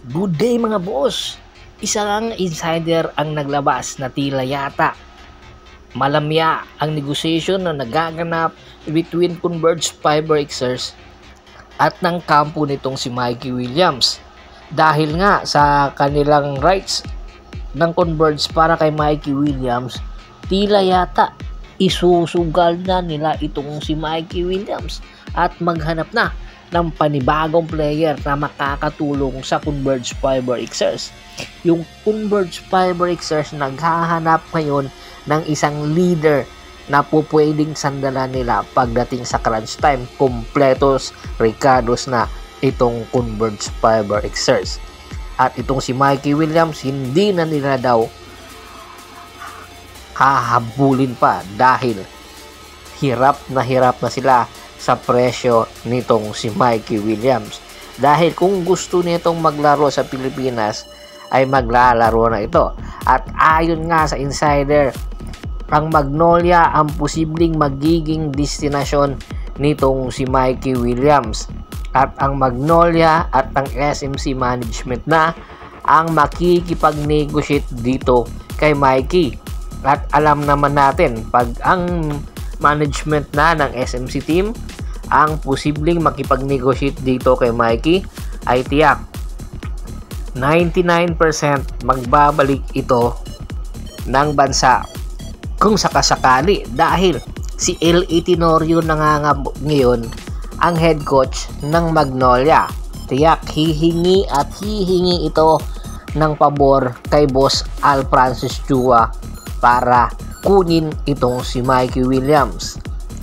Good day mga boss! Isang insider ang naglabas na tila yata malamya ang negosasyon na nagaganap between Converge Fiberxers at ng kampo nitong si Mikey Williams. Dahil nga sa kanilang rights ng Converge para kay Mikey Williams, tila yata isusugal na nila itong si Mikey Williams at maghanap na ng panibagong player na makakatulong sa Converge Fiberxers. Yung Converge Fiberxers naghahanap ngayon ng isang leader na pwedeng sandalan nila pagdating sa crunch time. Kompletos, Ricardos na itong Converge Fiberxers. At itong si Mikey Williams, hindi na nila daw hahabulin pa dahil hirap na sila sa presyo nitong si Mikey Williams. Dahil kung gusto nitong maglaro sa Pilipinas, ay maglalaro na ito. At ayon nga sa insider, ang Magnolia ang posibleng magiging destinasyon nitong si Mikey Williams. At ang Magnolia at ang SMC management na ang makikipag-negotiate dito kay Mikey. At alam naman natin, pag ang management na ng SMC team ang posibleng makipag-negotiate dito kay Mikey, ay tiyak 99% magbabalik ito ng bansa kung sakasakali, dahil si L.A. Tenorio nangangab ngayon ang head coach ng Magnolia. Tiyak hihingi ito ng pabor kay boss Al Francis Chua para kunin itong si Mikey Williams.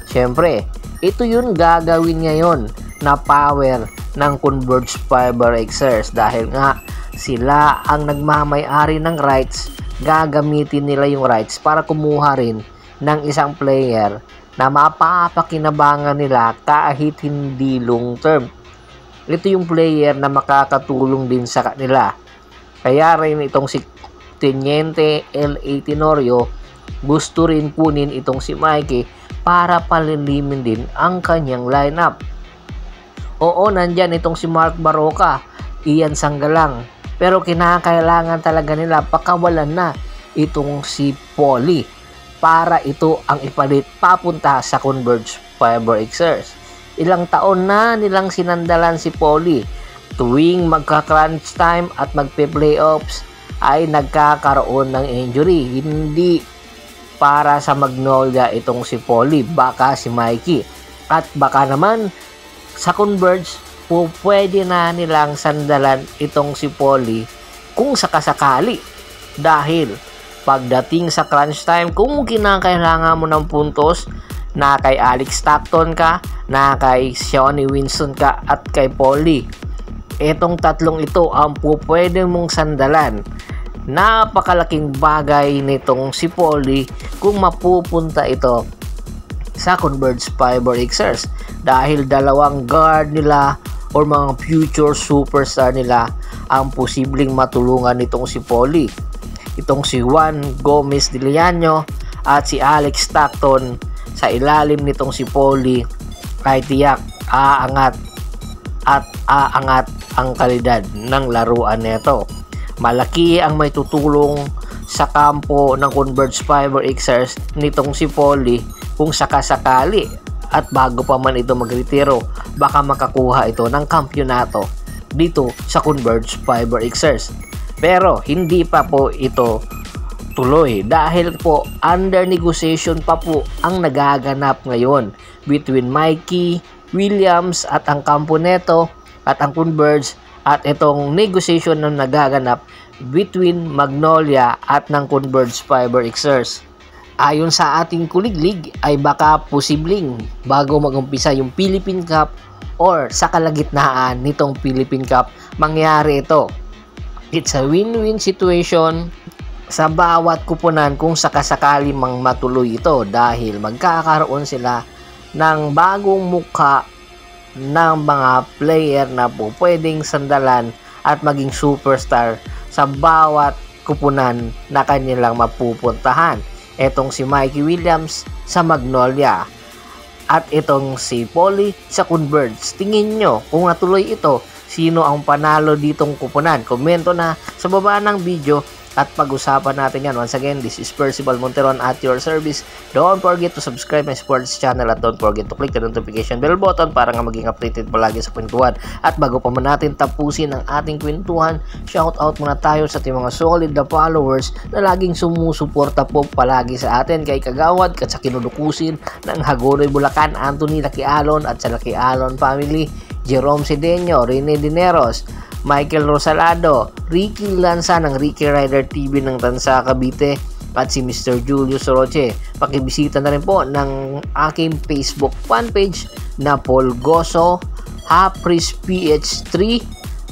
Siyempre, ito yun gagawin ngayon na power ng Converge Fiberxers, dahil nga sila ang nagmamay-ari ng rights. Gagamitin nila yung rights para kumuha rin ng isang player na mapapakinabangan nila kahit hindi long term. Ito yung player na makakatulong din sa kanila. Kaya rin itong si Teniente L.A. Tenorio gusto rin kunin itong si Mikey para palilimin din ang kanyang lineup. Oo, nandyan itong si Mark Baroka, Ian Sanggalang, pero kinakailangan talaga nila pakawalan na itong si Paulie para ito ang ipalit papunta sa Converge Fiberxers. Ilang taon na nilang sinandalan si Paulie. Tuwing magka-crunch time at magpe-playoffs ay nagkakaroon ng injury. Hindi para sa Magnolia itong si Paulie, baka si Mikey. At baka naman sa Converge, pwede na nilang sandalan itong si Paulie kung sakasakali. Dahil pagdating sa crunch time, kung kinakailangan mo ng puntos, na kay Alex Stockton ka, na kay Shawnee Winston ka, at kay Paulie, etong tatlong ito ang pwede mong sandalan. Napakalaking bagay nitong si Paulie kung mapupunta ito sa Converge Fiberxers, dahil dalawang guard nila or mga future superstar nila ang posibleng matulungan nitong si Paulie. Itong si Juan Gomez de Leano at si Alex Stockton sa ilalim nitong si Paulie ay tiyak aangat ang kalidad ng laruan nito. Malaki ang may tutulong sa kampo ng Converge Fiberxers nitong si Paulie kung sakasakali at bago pa man ito magretiro, baka makakuha ito ng kampyonato dito sa Converge Fiberxers. Pero hindi pa po ito tuloy dahil po under negotiation pa po ang nagaganap ngayon between Mikey Williams at ang kampo neto at ang Converge, at itong negotiation na nagaganap between Magnolia at ng Converge Fiberxers. Ayon sa ating kuliglig ay baka posibleng bago mag-umpisa yung Philippine Cup or sa kalagitnaan nitong Philippine Cup mangyari ito. It's a win-win situation sa bawat kupunan kung sakasakali mang matuloy ito, dahil magkakaroon sila ng bagong mukha ng mga player na po pwedeng sandalan at maging superstar sa bawat kupunan na kanilang mapupuntahan. Etong si Mikey Williams sa Magnolia at itong si Paulie sa Converge. Tingin nyo kung natuloy ito, sino ang panalo ditong kupunan. Komento na sa baba ng video at pag-usapan natin yan. Once again, this is Percival Monteron at your service. Don't forget to subscribe my sports channel at don't forget to click the notification bell button para nga maging updated palagi sa kwentuhan. At bago pa man natin tapusin ang ating kwentuhan, shoutout muna tayo sa ating mga solid na followers na laging sumusuporta po palagi sa atin, kay Kagawad at sa kinulukusin ng Hagonoy Bulacan, Anthony Laquialon at sa Laquialon family, Jerome Cedeño, Rene Dineros, Michael Rosalado, Ricky Lanza ng Ricky Rider TV ng Tansa, Cavite, at si Mr. Julius Roche. Pakibisita na rin po ng aking Facebook fanpage na Paul Goso, Hapris PH3,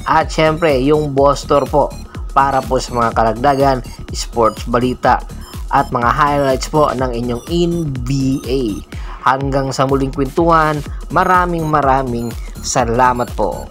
at syempre yung Bostor po para po sa mga karagdagan, sports balita at mga highlights po ng inyong NBA. Hanggang sa muling kwentuhan, maraming salamat po.